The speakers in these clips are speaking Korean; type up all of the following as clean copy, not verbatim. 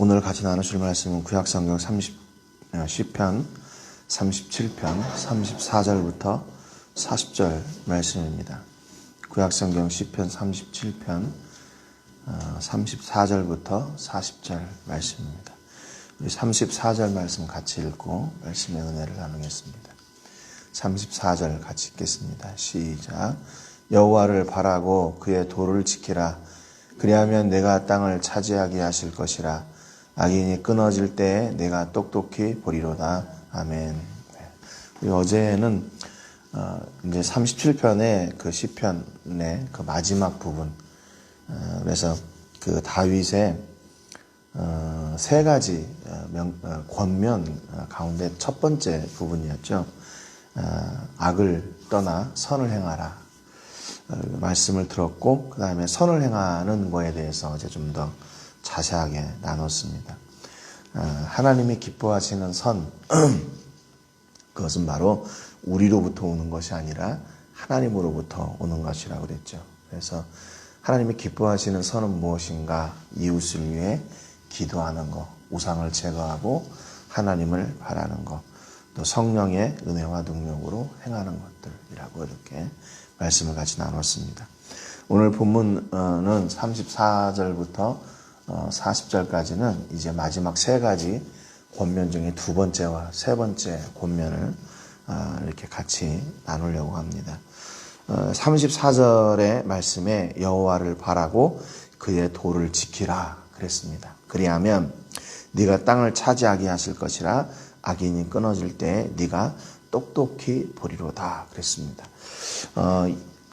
오늘 같이 나누실 말씀은 구약성경 시편 37편 34절부터 40절 말씀입니다. 구약성경 시편 37편 34절부터 40절 말씀입니다. 우리 34절 말씀 같이 읽고 말씀의 은혜를 나누겠습니다. 34절 같이 읽겠습니다. 시작. 여호와를 바라고 그의 도를 지키라. 그리하면 내가 땅을 차지하게 하실 것이라. 악인이 끊어질 때에 내가 똑똑히 보리로다. 아멘. 우리 어제는 이제 37편의 그 시편의 그 마지막 부분, 그래서 그 다윗의 세 가지 권면 가운데 첫 번째 부분이었죠. 악을 떠나 선을 행하라 말씀을 들었고, 그 다음에 선을 행하는 거에 대해서 이제 좀 더 자세하게 나눴습니다. 하나님이 기뻐하시는 선, 그것은 바로 우리로부터 오는 것이 아니라 하나님으로부터 오는 것이라고 그랬죠. 그래서 하나님이 기뻐하시는 선은 무엇인가? 이웃을 위해 기도하는 것, 우상을 제거하고 하나님을 바라는 것, 또 성령의 은혜와 능력으로 행하는 것들이라고 이렇게 말씀을 같이 나눴습니다. 오늘 본문은 34절부터 40절까지는 이제 마지막 세 가지 권면 중에 두 번째와 세 번째 권면을 이렇게 같이 나누려고 합니다. 34절의 말씀에 여호와를 바라고 그의 도를 지키라 그랬습니다. 그리하면 네가 땅을 차지하게 하실 것이라. 악인이 끊어질 때 네가 똑똑히 보리로다 그랬습니다.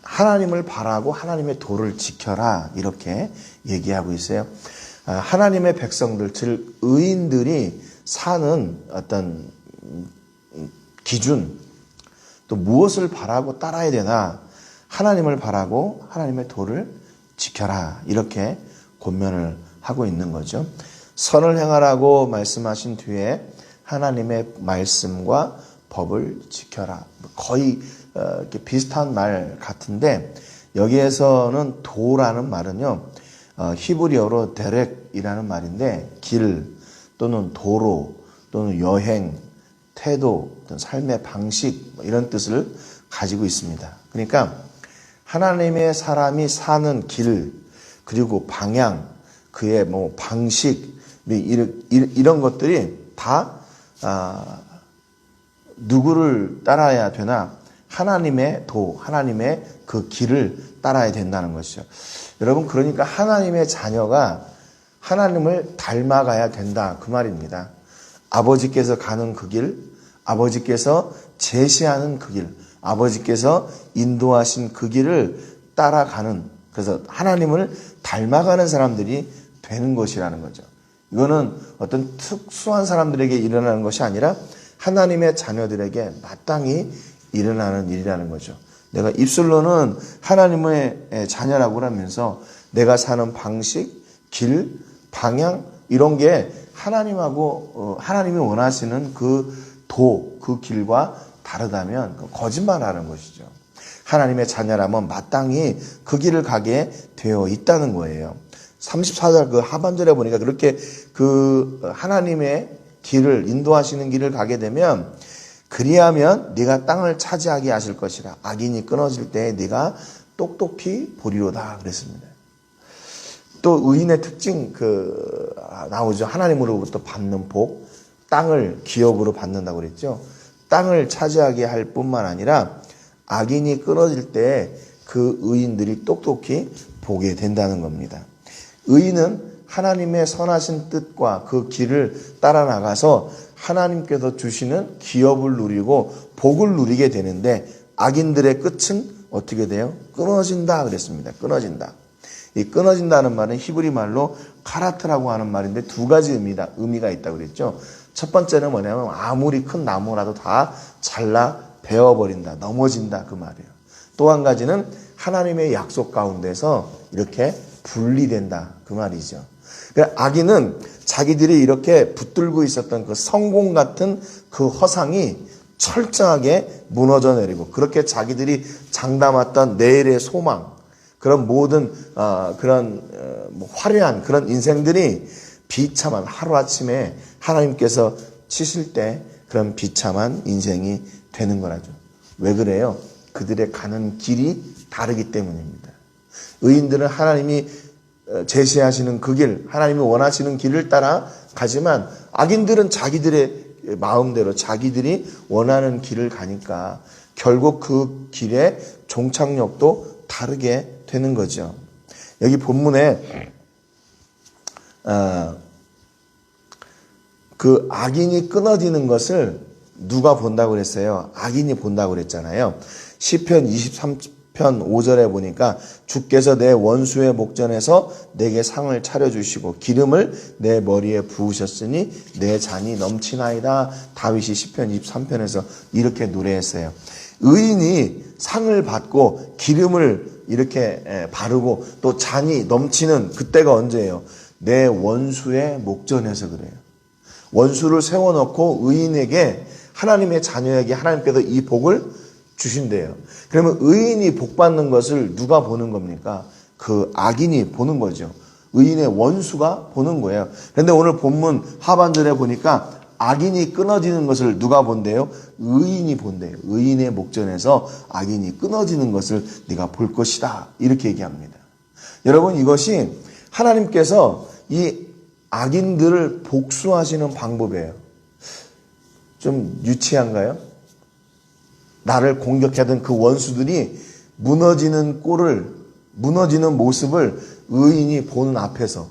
하나님을 바라고 하나님의 도를 지켜라 이렇게 얘기하고 있어요. 하나님의 백성들, 즉 의인들이 사는 어떤 기준, 또 무엇을 바라고 따라야 되나? 하나님을 바라고 하나님의 도를 지켜라 이렇게 권면을 하고 있는 거죠. 선을 행하라고 말씀하신 뒤에 하나님의 말씀과 법을 지켜라. 거의 이렇게 비슷한 말 같은데, 여기에서는 도라는 말은요, 히브리어로 데렉이라는 말인데, 길 또는 도로 또는 여행, 태도, 어떤 삶의 방식 이런 뜻을 가지고 있습니다. 그러니까 하나님의 사람이 사는 길, 그리고 방향, 그의 방식 이런 것들이 다 누구를 따라야 되나? 하나님의 도, 하나님의 그 길을 따라야 된다는 것이죠. 여러분, 그러니까 하나님의 자녀가 하나님을 닮아가야 된다 그 말입니다. 아버지께서 가는 그 길, 아버지께서 제시하는 그 길, 아버지께서 인도하신 그 길을 따라가는, 그래서 하나님을 닮아가는 사람들이 되는 것이라는 거죠. 이거는 어떤 특수한 사람들에게 일어나는 것이 아니라 하나님의 자녀들에게 마땅히 일어나는 일이라는 거죠. 내가 입술로는 하나님의 자녀라고 하면서 내가 사는 방식, 길, 방향 이런 게 하나님하고 하나님이 원하시는 그 도, 그 길과 다르다면 거짓말하는 것이죠. 하나님의 자녀라면 마땅히 그 길을 가게 되어 있다는 거예요. 34절 그 하반절에 보니까 그렇게 그 하나님의 길을, 인도하시는 길을 가게 되면, 그리하면 네가 땅을 차지하게 하실 것이라. 악인이 끊어질 때에 네가 똑똑히 보리로다 그랬습니다. 또 의인의 특징 나오죠. 하나님으로부터 받는 복, 땅을 기업으로 받는다고 그랬죠. 땅을 차지하게 할 뿐만 아니라 악인이 끊어질 때 그 의인들이 똑똑히 보게 된다는 겁니다. 의인은 하나님의 선하신 뜻과 그 길을 따라 나가서 하나님께서 주시는 기업을 누리고 복을 누리게 되는데, 악인들의 끝은 어떻게 돼요? 끊어진다 그랬습니다. 끊어진다. 이 끊어진다는 말은 히브리 말로 카라트라고 하는 말인데 두 가지 의미가 있다고 그랬죠. 첫 번째는 뭐냐면 아무리 큰 나무라도 다 잘라 베어버린다, 넘어진다 그 말이에요. 또 한 가지는 하나님의 약속 가운데서 이렇게 분리된다 그 말이죠. 그러니까 악인은 자기들이 이렇게 붙들고 있었던 그 성공 같은 그 허상이 철저하게 무너져 내리고, 그렇게 자기들이 장담했던 내일의 소망, 그런 모든 그런 화려한 그런 인생들이 비참한 하루아침에 하나님께서 치실 때 그런 비참한 인생이 되는 거라죠. 왜 그래요? 그들의 가는 길이 다르기 때문입니다. 의인들은 하나님이 제시하시는 그 길, 하나님이 원하시는 길을 따라 가지만 악인들은 자기들의 마음대로 자기들이 원하는 길을 가니까 결국 그 길의 종착역도 다르게 되는 거죠. 여기 본문에 그 악인이 끊어지는 것을 누가 본다고 그랬어요? 악인이 본다고 그랬잖아요. 시편 23편 5절에 보니까 주께서 내 원수의 목전에서 내게 상을 차려주시고 기름을 내 머리에 부으셨으니 내 잔이 넘치나이다. 다윗이 시편 23편에서 이렇게 노래했어요. 의인이 상을 받고 기름을 이렇게 바르고 또 잔이 넘치는 그때가 언제예요? 내 원수의 목전에서 그래요. 원수를 세워놓고 의인에게 하나님의 자녀에게 하나님께서 이 복을 주신대요. 그러면 의인이 복 받는 것을 누가 보는 겁니까? 그 악인이 보는 거죠. 의인의 원수가 보는 거예요. 그런데 오늘 본문 하반절에 보니까 악인이 끊어지는 것을 누가 본대요? 의인이 본대요. 의인의 목전에서 악인이 끊어지는 것을 네가 볼 것이다. 이렇게 얘기합니다. 여러분, 이것이 하나님께서 이 악인들을 복수하시는 방법이에요. 좀 유치한가요? 나를 공격하던 그 원수들이 무너지는 꼴을, 무너지는 모습을 의인이 보는 앞에서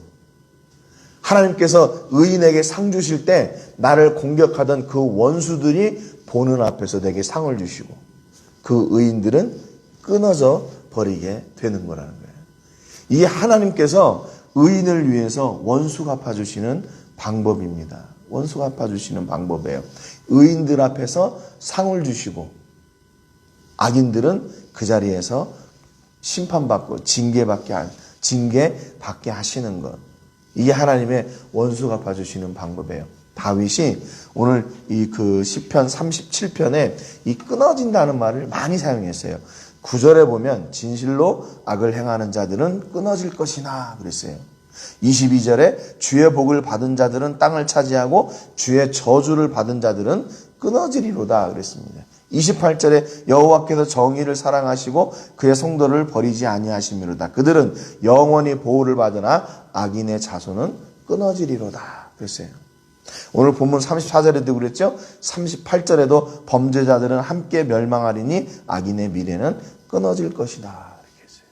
하나님께서 의인에게 상 주실 때 나를 공격하던 그 원수들이 보는 앞에서 내게 상을 주시고 그 의인들은 끊어져 버리게 되는 거라는 거예요. 이 하나님께서 의인을 위해서 원수 갚아주시는 방법입니다. 원수 갚아주시는 방법이에요. 의인들 앞에서 상을 주시고 악인들은 그 자리에서 심판받고 징계받게 하시는 것. 이게 하나님의 원수 갚아주시는 방법이에요. 다윗이 오늘 이 그 시편 37편에 이 끊어진다는 말을 많이 사용했어요. 9절에 보면 진실로 악을 행하는 자들은 끊어질 것이나 그랬어요. 22절에 주의 복을 받은 자들은 땅을 차지하고 주의 저주를 받은 자들은 끊어지리로다 그랬습니다. 28절에 여호와께서 정의를 사랑하시고 그의 성도를 버리지 아니하심이로다. 그들은 영원히 보호를 받으나 악인의 자손은 끊어지리로다 그랬어요. 오늘 본문 34절에도 그랬죠. 38절에도 범죄자들은 함께 멸망하리니 악인의 미래는 끊어질 것이다 이렇게 했어요.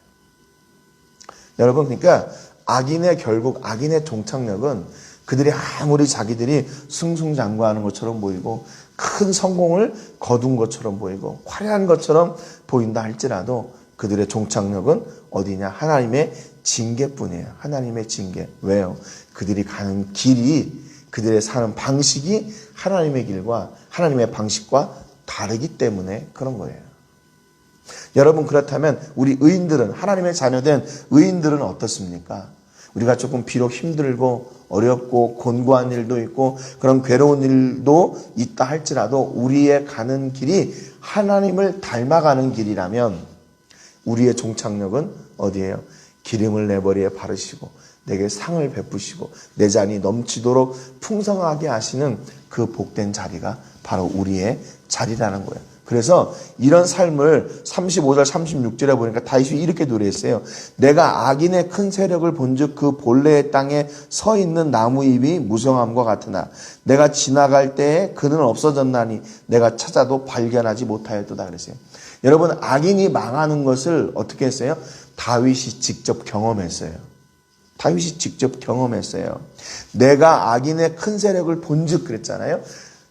여러분, 그러니까 악인의 종착역은 그들이 아무리 자기들이 승승장구하는 것처럼 보이고 큰 성공을 거둔 것처럼 보이고 화려한 것처럼 보인다 할지라도 그들의 종착역은 어디냐? 하나님의 징계뿐이에요. 하나님의 징계. 왜요? 그들이 가는 길이, 그들의 사는 방식이 하나님의 길과 하나님의 방식과 다르기 때문에 그런 거예요. 여러분, 그렇다면 우리 의인들은, 하나님의 자녀된 의인들은 어떻습니까? 우리가 조금 비록 힘들고 어렵고 곤고한 일도 있고 그런 괴로운 일도 있다 할지라도 우리의 가는 길이 하나님을 닮아가는 길이라면 우리의 종착역은 어디예요? 기름을 내 머리에 바르시고 내게 상을 베푸시고 내 잔이 넘치도록 풍성하게 하시는 그 복된 자리가 바로 우리의 자리라는 거예요. 그래서 이런 삶을 35절 36절에 보니까 다윗이 이렇게 노래했어요. 내가 악인의 큰 세력을 본즉 그 본래의 땅에 서 있는 나무잎이 무성함과 같으나 내가 지나갈 때에 그는 없어졌나니 내가 찾아도 발견하지 못하였도다 그랬어요. 여러분, 악인이 망하는 것을 어떻게 했어요? 다윗이 직접 경험했어요. 다윗이 직접 경험했어요. 내가 악인의 큰 세력을 본즉 그랬잖아요.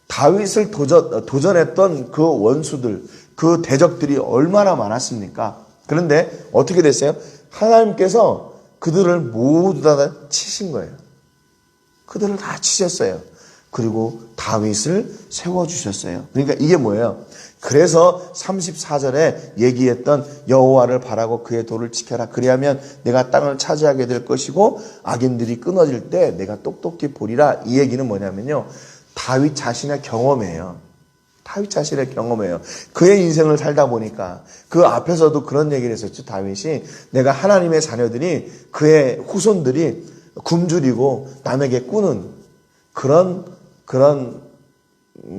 다윗을 도전했던 그 원수들, 그 대적들이 얼마나 많았습니까? 그런데 어떻게 됐어요? 하나님께서 그들을 모두 다 치신 거예요. 그들을 다 치셨어요. 그리고 다윗을 세워주셨어요. 그러니까 이게 뭐예요? 그래서 34절에 얘기했던 여호와를 바라고 그의 도를 지켜라. 그리하면 내가 땅을 차지하게 될 것이고 악인들이 끊어질 때 내가 똑똑히 보리라. 이 얘기는 뭐냐면요. 다윗 자신의 경험이에요. 다윗 자신의 경험이에요. 그의 인생을 살다 보니까 그 앞에서도 그런 얘기를 했었죠. 다윗이 내가 하나님의 자녀들이 그의 후손들이 굶주리고 남에게 꾸는 그런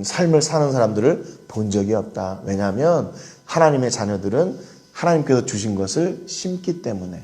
삶을 사는 사람들을 본 적이 없다. 왜냐하면 하나님의 자녀들은 하나님께서 주신 것을 심기 때문에,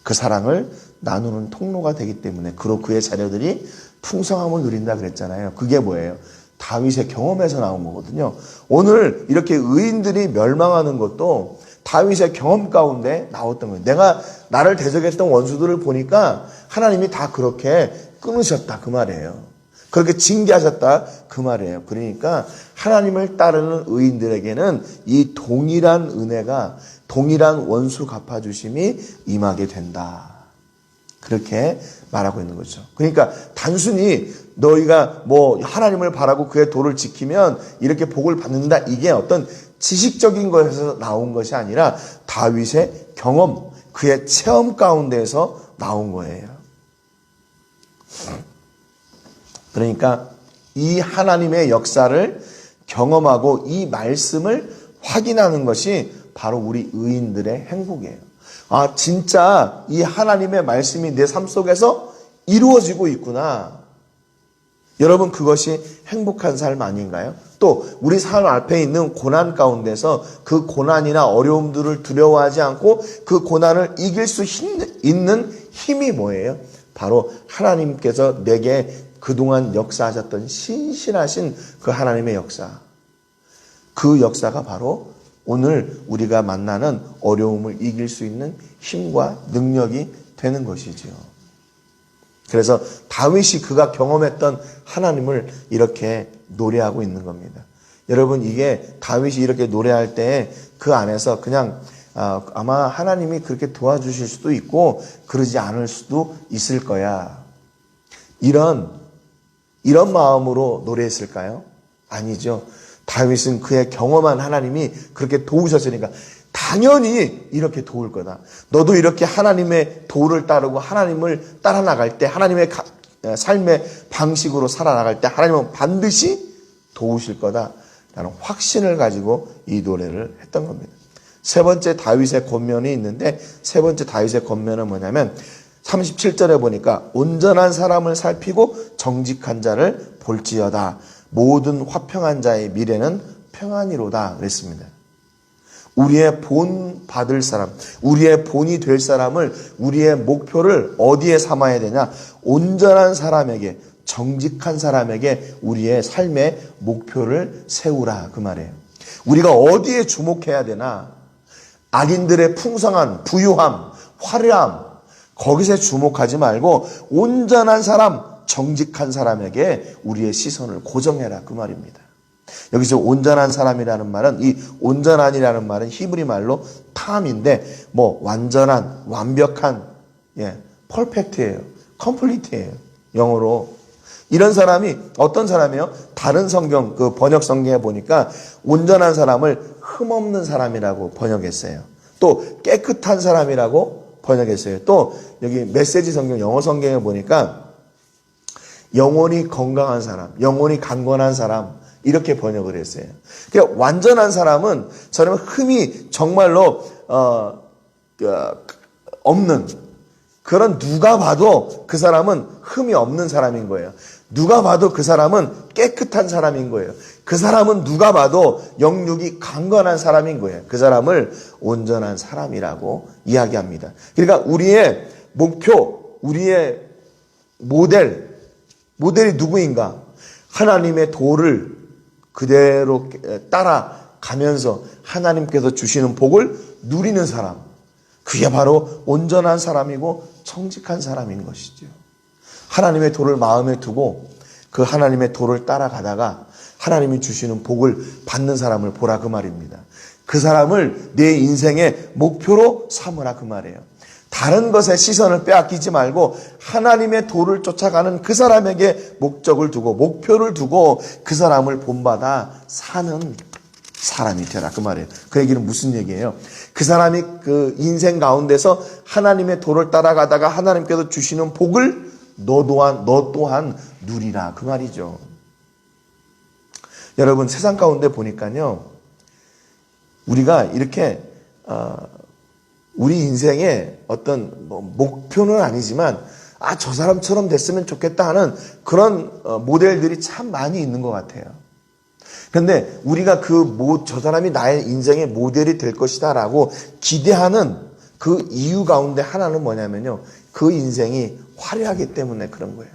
그 사랑을 나누는 통로가 되기 때문에, 그로 그의 자녀들이 풍성함을 누린다 그랬잖아요. 그게 뭐예요? 다윗의 경험에서 나온 거거든요. 오늘 이렇게 의인들이 멸망하는 것도 다윗의 경험 가운데 나왔던 거예요. 내가 나를 대적했던 원수들을 보니까 하나님이 다 그렇게 끊으셨다 그 말이에요. 그렇게 징계하셨다 그 말이에요. 그러니까 하나님을 따르는 의인들에게는 이 동일한 은혜가, 동일한 원수 갚아주심이 임하게 된다. 그렇게 말하고 있는 거죠. 그러니까 단순히 너희가 뭐 하나님을 바라고 그의 도를 지키면 이렇게 복을 받는다, 이게 어떤 지식적인 것에서 나온 것이 아니라 다윗의 경험, 그의 체험 가운데에서 나온 거예요. 그러니까 이 하나님의 역사를 경험하고 이 말씀을 확인하는 것이 바로 우리 의인들의 행복이에요. 아, 진짜 이 하나님의 말씀이 내 삶 속에서 이루어지고 있구나. 여러분, 그것이 행복한 삶 아닌가요? 또 우리 삶 앞에 있는 고난 가운데서 그 고난이나 어려움들을 두려워하지 않고 그 고난을 이길 수 있는 힘이 뭐예요? 바로 하나님께서 내게 그동안 역사하셨던 신실하신 그 하나님의 역사. 그 역사가 바로 오늘 우리가 만나는 어려움을 이길 수 있는 힘과 능력이 되는 것이지요. 그래서 다윗이 그가 경험했던 하나님을 이렇게 노래하고 있는 겁니다. 여러분, 이게 다윗이 이렇게 노래할 때 그 안에서 그냥 아마 하나님이 그렇게 도와주실 수도 있고 그러지 않을 수도 있을 거야, 이런 마음으로 노래했을까요? 아니죠. 다윗은 그의 경험한 하나님이 그렇게 도우셨으니까 당연히 이렇게 도울 거다. 너도 이렇게 하나님의 도를 따르고 하나님을 따라 나갈 때, 하나님의 삶의 방식으로 살아나갈 때 하나님은 반드시 도우실 거다라는 확신을 가지고 이 노래를 했던 겁니다. 세 번째 다윗의 권면이 있는데, 세 번째 다윗의 권면은 뭐냐면 37절에 보니까 온전한 사람을 살피고 정직한 자를 볼지어다. 모든 화평한 자의 미래는 평안이로다 그랬습니다. 우리의 본 받을 사람, 우리의 본이 될 사람을, 우리의 목표를 어디에 삼아야 되냐? 온전한 사람에게, 정직한 사람에게 우리의 삶의 목표를 세우라 그 말이에요. 우리가 어디에 주목해야 되나? 악인들의 풍성한 부유함, 화려함, 거기서 주목하지 말고 온전한 사람, 정직한 사람에게 우리의 시선을 고정해라 그 말입니다. 여기서 온전한 사람이라는 말은, 이 온전한이라는 말은 히브리 말로 탐인데, 뭐 완전한, 완벽한, 퍼펙트예요, 컴플리트예요, 영어로. 이런 사람이 어떤 사람이에요? 다른 성경, 그 번역 성경에 보니까 온전한 사람을 흠없는 사람이라고 번역했어요. 또 깨끗한 사람이라고 번역했어요. 또 여기 메시지 성경, 영어 성경에 보니까 영혼이 건강한 사람, 영혼이 강건한 사람, 이렇게 번역을 했어요. 그러니까 완전한 사람은 저는 흠이 정말로 없는, 그런, 누가 봐도 그 사람은 흠이 없는 사람인 거예요. 누가 봐도 그 사람은 깨끗한 사람인 거예요. 그 사람은 누가 봐도 영육이 강건한 사람인 거예요. 그 사람을 온전한 사람이라고 이야기합니다. 그러니까 우리의 목표, 우리의 모델이 누구인가? 하나님의 도를 그대로 따라가면서 하나님께서 주시는 복을 누리는 사람, 그게 바로 온전한 사람이고 정직한 사람인 것이죠. 하나님의 도를 마음에 두고 그 하나님의 도를 따라가다가 하나님이 주시는 복을 받는 사람을 보라 그 말입니다. 그 사람을 내 인생의 목표로 삼으라 그 말이에요. 다른 것에 시선을 빼앗기지 말고 하나님의 도를 쫓아가는 그 사람에게 목적을 두고, 목표를 두고 그 사람을 본받아 사는 사람이 되라 그 말이에요. 그 얘기는 무슨 얘기예요? 그 사람이 그 인생 가운데서 하나님의 도를 따라가다가 하나님께서 주시는 복을 너 또한 누리라 그 말이죠. 여러분, 세상 가운데 보니까요, 우리가 이렇게 우리 인생의 어떤 목표는 아니지만 저 사람처럼 됐으면 좋겠다 하는 그런 모델들이 참 많이 있는 것 같아요. 그런데 우리가 저 사람이 나의 인생의 모델이 될 것이다 라고 기대하는 그 이유 가운데 하나는 뭐냐면요. 그 인생이 화려하기 때문에 그런 거예요.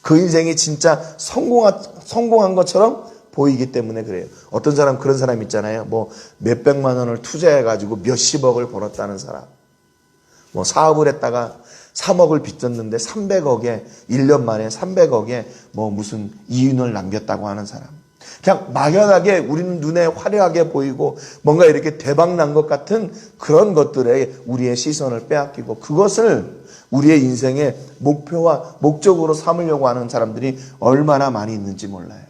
그 인생이 진짜 성공한 것처럼 보이기 때문에 그래요. 어떤 사람 그런 사람 있잖아요. 뭐 몇백만 원을 투자해가지고 몇십억을 벌었다는 사람. 뭐 사업을 했다가 3억을 빚졌는데 300억에 1년 만에 300억에 뭐 무슨 이윤을 남겼다고 하는 사람. 그냥 막연하게 우리는 눈에 화려하게 보이고 뭔가 이렇게 대박 난 것 같은 그런 것들에 우리의 시선을 빼앗기고 그것을 우리의 인생의 목표와 목적으로 삼으려고 하는 사람들이 얼마나 많이 있는지 몰라요.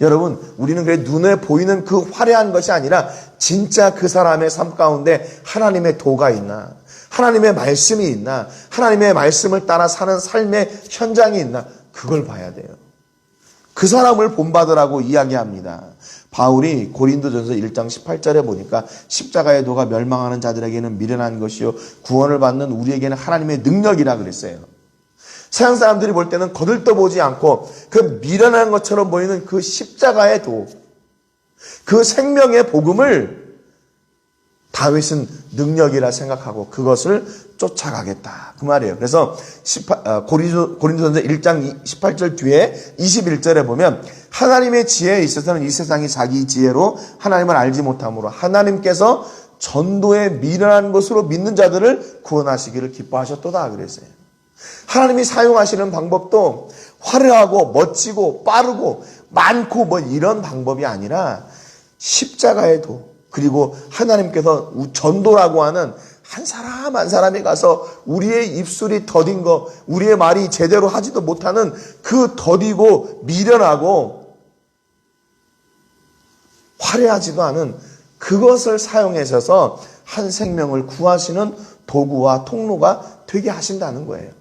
여러분, 우리는 그래 눈에 보이는 그 화려한 것이 아니라 진짜 그 사람의 삶 가운데 하나님의 도가 있나, 하나님의 말씀이 있나, 하나님의 말씀을 따라 사는 삶의 현장이 있나, 그걸 봐야 돼요. 그 사람을 본받으라고 이야기합니다. 바울이 고린도전서 1장 18절에 보니까 십자가의 도가 멸망하는 자들에게는 미련한 것이요 구원을 받는 우리에게는 하나님의 능력이라 그랬어요. 세상 사람들이 볼 때는 거들떠보지 않고 그 미련한 것처럼 보이는 그 십자가의 도, 그 생명의 복음을 다윗은 능력이라 생각하고 그것을 쫓아가겠다 그 말이에요. 그래서 고린도전서 1장 18절 뒤에 21절에 보면 하나님의 지혜에 있어서는 이 세상이 자기 지혜로 하나님을 알지 못하므로 하나님께서 전도에 미련한 것으로 믿는 자들을 구원하시기를 기뻐하셨도다 그랬어요. 하나님이 사용하시는 방법도 화려하고 멋지고 빠르고 많고 뭐 이런 방법이 아니라 십자가의 도, 그리고 하나님께서 전도라고 하는 한 사람 한 사람이 가서 우리의 입술이 더딘 거, 우리의 말이 제대로 하지도 못하는 그 더디고 미련하고 화려하지도 않은 그것을 사용하셔서 한 생명을 구하시는 도구와 통로가 되게 하신다는 거예요.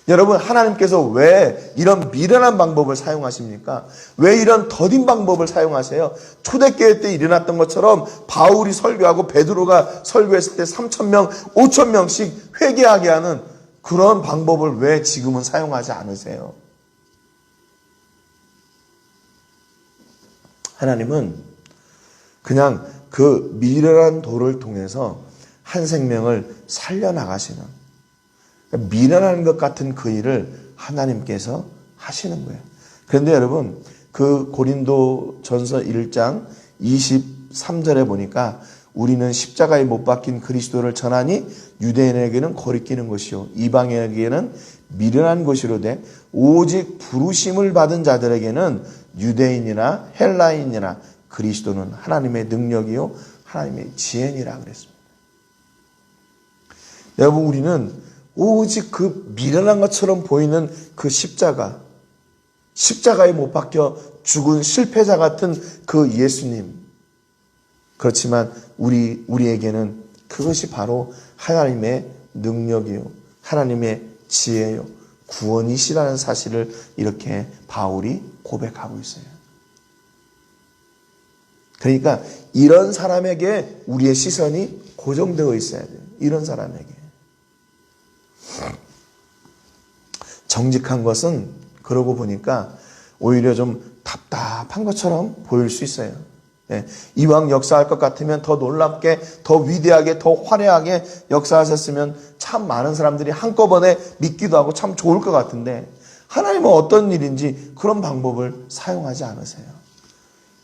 여러분, 하나님께서 왜 이런 미련한 방법을 사용하십니까? 왜 이런 더딘 방법을 사용하세요? 초대교회 때 일어났던 것처럼 바울이 설교하고 베드로가 설교했을 때 3,000명, 5,000명씩 회개하게 하는 그런 방법을 왜 지금은 사용하지 않으세요? 하나님은 그냥 그 미련한 도를 통해서 한 생명을 살려나가시는, 미련한 것 같은 그 일을 하나님께서 하시는 거예요. 그런데 여러분, 그 고린도전서 1장 23절에 보니까 우리는 십자가에 못 박힌 그리스도를 전하니 유대인에게는 거리끼는 것이요 이방인에게는 미련한 것이로되 오직 부르심을 받은 자들에게는 유대인이나 헬라인이나 그리스도는 하나님의 능력이요 하나님의 지혜니라 그랬습니다. 여러분, 우리는 오직 그 미련한 것처럼 보이는 그 십자가에 못 박혀 죽은 실패자 같은 그 예수님. 그렇지만 우리에게는 그것이 바로 하나님의 능력이요, 하나님의 지혜요, 구원이시라는 사실을 이렇게 바울이 고백하고 있어요. 그러니까 이런 사람에게 우리의 시선이 고정되어 있어야 돼요. 이런 사람에게. 정직한 것은 그러고 보니까 오히려 좀 답답한 것처럼 보일 수 있어요. 이왕 역사할 것 같으면 더 놀랍게, 더 위대하게, 더 화려하게 역사하셨으면 참 많은 사람들이 한꺼번에 믿기도 하고 참 좋을 것 같은데 하나님은 어떤 일인지 그런 방법을 사용하지 않으세요.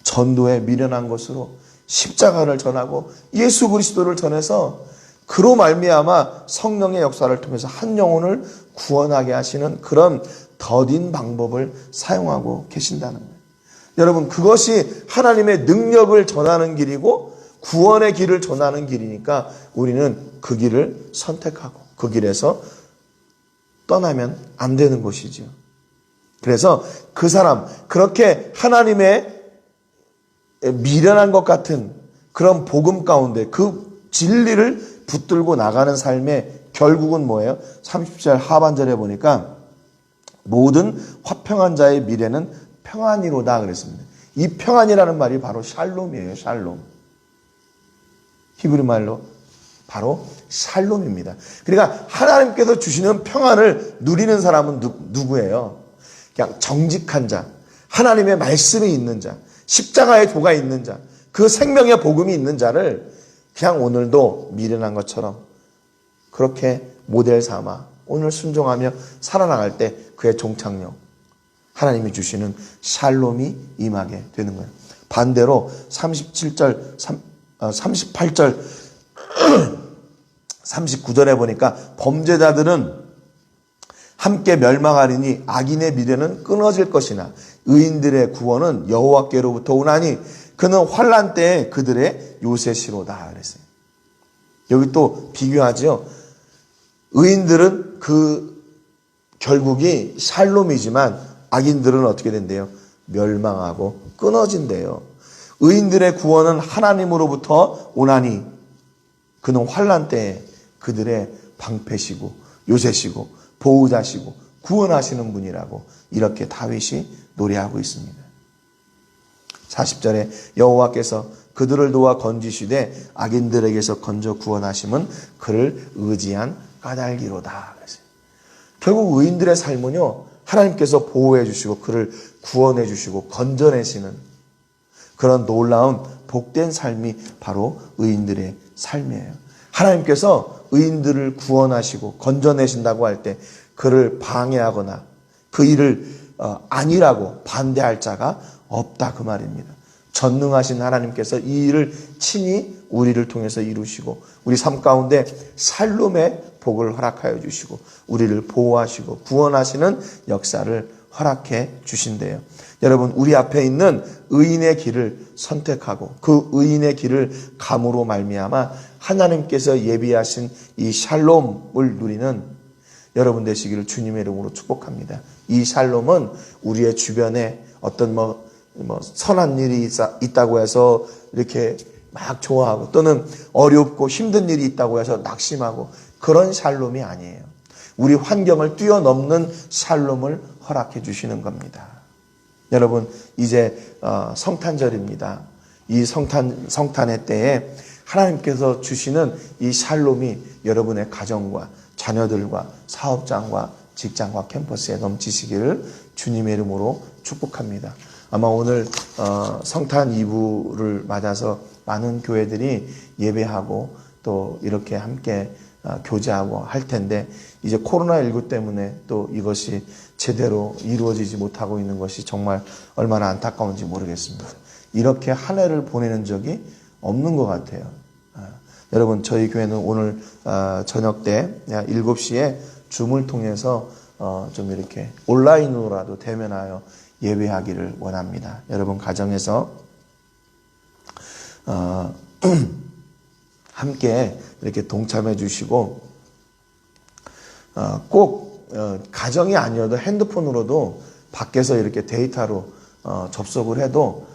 전도에 미련한 것으로 십자가를 전하고 예수 그리스도를 전해서 그로 말미암아 성령의 역사를 통해서 한 영혼을 구원하게 하시는 그런 더딘 방법을 사용하고 계신다는 거예요. 여러분, 그것이 하나님의 능력을 전하는 길이고 구원의 길을 전하는 길이니까 우리는 그 길을 선택하고 그 길에서 떠나면 안 되는 것이죠. 그래서 그 사람, 그렇게 하나님의 미련한 것 같은 그런 복음 가운데 그 진리를 붙들고 나가는 삶의 결국은 뭐예요? 30절 하반절에 보니까 모든 화평한 자의 미래는 평안이로다 그랬습니다. 이 평안이라는 말이 바로 샬롬이에요. 샬롬. 히브리 말로 바로 샬롬입니다. 그러니까 하나님께서 주시는 평안을 누리는 사람은 누구예요? 그냥 정직한 자, 하나님의 말씀이 있는 자, 십자가의 도가 있는 자, 그 생명의 복음이 있는 자를 그냥 오늘도 미련한 것처럼 그렇게 모델 삼아 오늘 순종하며 살아나갈 때 그의 종착역, 하나님이 주시는 샬롬이 임하게 되는 거예요. 반대로 38절, 39절에 보니까 범죄자들은 함께 멸망하리니 악인의 미래는 끊어질 것이나 의인들의 구원은 여호와께로부터 오나니 그는 환난 때에 그들의 요새시로다 그랬어요. 여기 또 비교하죠. 의인들은 그 결국이 샬롬이지만 악인들은 어떻게 된대요? 멸망하고 끊어진대요. 의인들의 구원은 하나님으로부터 오나니 그는 환난 때에 그들의 방패시고 요새시고 보호자시고 구원하시는 분이라고 이렇게 다윗이 노래하고 있습니다. 40절에 여호와께서 그들을 도와 건지시되 악인들에게서 건져 구원하심은 그를 의지한 까닭이로다. 결국 의인들의 삶은요, 하나님께서 보호해 주시고 그를 구원해 주시고 건져내시는 그런 놀라운 복된 삶이 바로 의인들의 삶이에요. 하나님께서 의인들을 구원하시고 건져내신다고 할 때 그를 방해하거나 그 일을 아니라고 반대할 자가 없다 그 말입니다. 전능하신 하나님께서 이 일을 친히 우리를 통해서 이루시고 우리 삶 가운데 샬롬의 복을 허락하여 주시고 우리를 보호하시고 구원하시는 역사를 허락해 주신대요. 여러분, 우리 앞에 있는 의인의 길을 선택하고 그 의인의 길을 감으로 말미암아 하나님께서 예비하신 이 샬롬을 누리는 여러분 되시기를 주님의 이름으로 축복합니다. 이 샬롬은 우리의 주변에 어떤 선한 일이 있다고 해서 이렇게 막 좋아하고 또는 어렵고 힘든 일이 있다고 해서 낙심하고 그런 샬롬이 아니에요. 우리 환경을 뛰어넘는 샬롬을 허락해 주시는 겁니다. 여러분, 이제 성탄절입니다. 이 성탄의 때에 하나님께서 주시는 이 샬롬이 여러분의 가정과 자녀들과 사업장과 직장과 캠퍼스에 넘치시기를 주님의 이름으로 축복합니다. 아마 오늘 성탄 이브를 맞아서 많은 교회들이 예배하고 또 이렇게 함께 교제하고 할 텐데 이제 코로나19 때문에 또 이것이 제대로 이루어지지 못하고 있는 것이 정말 얼마나 안타까운지 모르겠습니다. 이렇게 한 해를 보내는 적이 없는 것 같아요. 여러분, 저희 교회는 오늘 저녁 때 7시에 줌을 통해서 좀 이렇게 온라인으로라도 대면하여 예배하기를 원합니다. 여러분 가정에서 함께 이렇게 동참해 주시고 꼭 가정이 아니어도 핸드폰으로도 밖에서 이렇게 데이터로 접속을 해도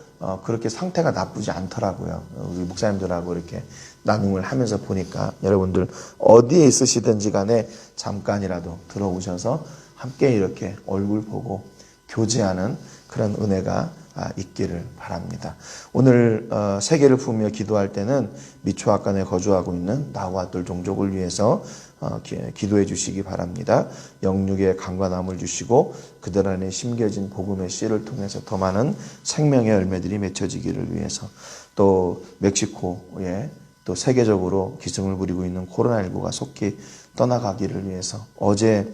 그렇게 상태가 나쁘지 않더라고요. 우리 목사님들하고 이렇게 나눔을 하면서 보니까 여러분들 어디에 있으시든지 간에 잠깐이라도 들어오셔서 함께 이렇게 얼굴 보고 교제하는 그런 은혜가 있기를 바랍니다. 오늘 세계를 품으며 기도할 때는 미초아간에 거주하고 있는 나후아돌 종족을 위해서 기도해 주시기 바랍니다. 영육의 강관함을 주시고 그들 안에 심겨진 복음의 씨를 통해서 더 많은 생명의 열매들이 맺혀지기를 위해서 또 멕시코에 또 세계적으로 기승을 부리고 있는 코로나19가 속히 떠나가기를 위해서 어제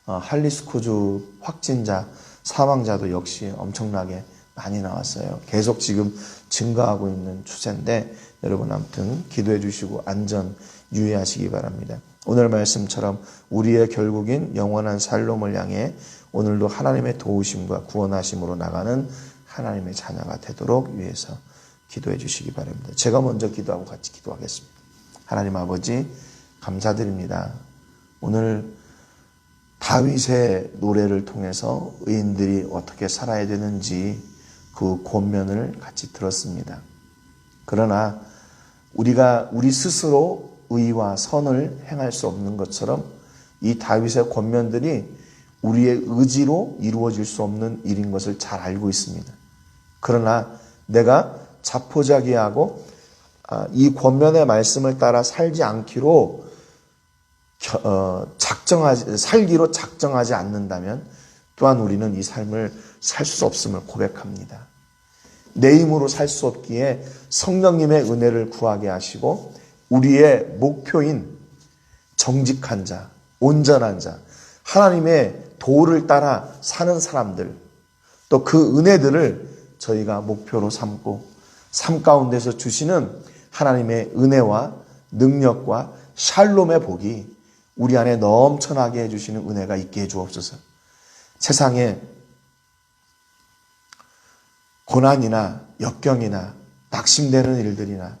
할리스코주 확진자 사망자도 역시 엄청나게 많이 나왔어요. 계속 지금 증가하고 있는 추세인데 여러분 아무튼 기도해 주시고 안전 유의하시기 바랍니다. 오늘 말씀처럼 우리의 결국인 영원한 샬롬을 향해 오늘도 하나님의 도우심과 구원하심으로 나가는 하나님의 자녀가 되도록 위해서 기도해 주시기 바랍니다. 제가 먼저 기도하고 같이 기도하겠습니다. 하나님 아버지 감사드립니다. 오늘 다윗의 노래를 통해서 의인들이 어떻게 살아야 되는지 그 권면을 같이 들었습니다. 그러나 우리가 우리 스스로 의와 선을 행할 수 없는 것처럼 이 다윗의 권면들이 우리의 의지로 이루어질 수 없는 일인 것을 잘 알고 있습니다. 그러나 내가 자포자기하고 이 권면의 말씀을 따라 살지 않기로 살기로 작정하지 않는다면 또한 우리는 이 삶을 살 수 없음을 고백합니다. 내 힘으로 살 수 없기에 성령님의 은혜를 구하게 하시고 우리의 목표인 정직한 자, 온전한 자, 하나님의 도를 따라 사는 사람들, 또 그 은혜들을 저희가 목표로 삼고 삶 가운데서 주시는 하나님의 은혜와 능력과 샬롬의 복이 우리 안에 넘쳐나게 해주시는 은혜가 있게 해주옵소서. 세상에 고난이나 역경이나 낙심되는 일들이나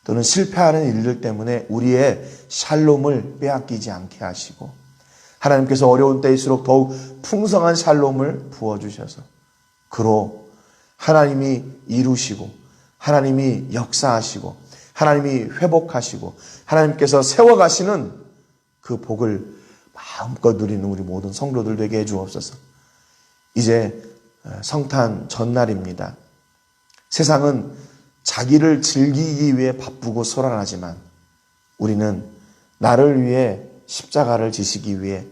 또는 실패하는 일들 때문에 우리의 샬롬을 빼앗기지 않게 하시고 하나님께서 어려운 때일수록 더욱 풍성한 샬롬을 부어주셔서 그로 하나님이 이루시고 하나님이 역사하시고 하나님이 회복하시고 하나님께서 세워가시는 그 복을 마음껏 누리는 우리 모든 성도들 되게 해주옵소서. 이제 성탄 전날입니다. 세상은 자기를 즐기기 위해 바쁘고 소란하지만 우리는 나를 위해 십자가를 지시기 위해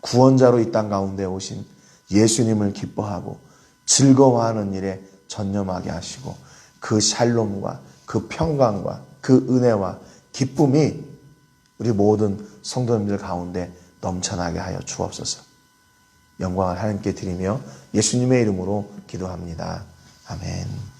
구원자로 이 땅 가운데 오신 예수님을 기뻐하고 즐거워하는 일에 전념하게 하시고 그 샬롬과 그 평강과 그 은혜와 기쁨이 우리 모든 성도님들 가운데 넘쳐나게 하여 주옵소서. 영광을 하나님께 드리며 예수님의 이름으로 기도합니다. 아멘.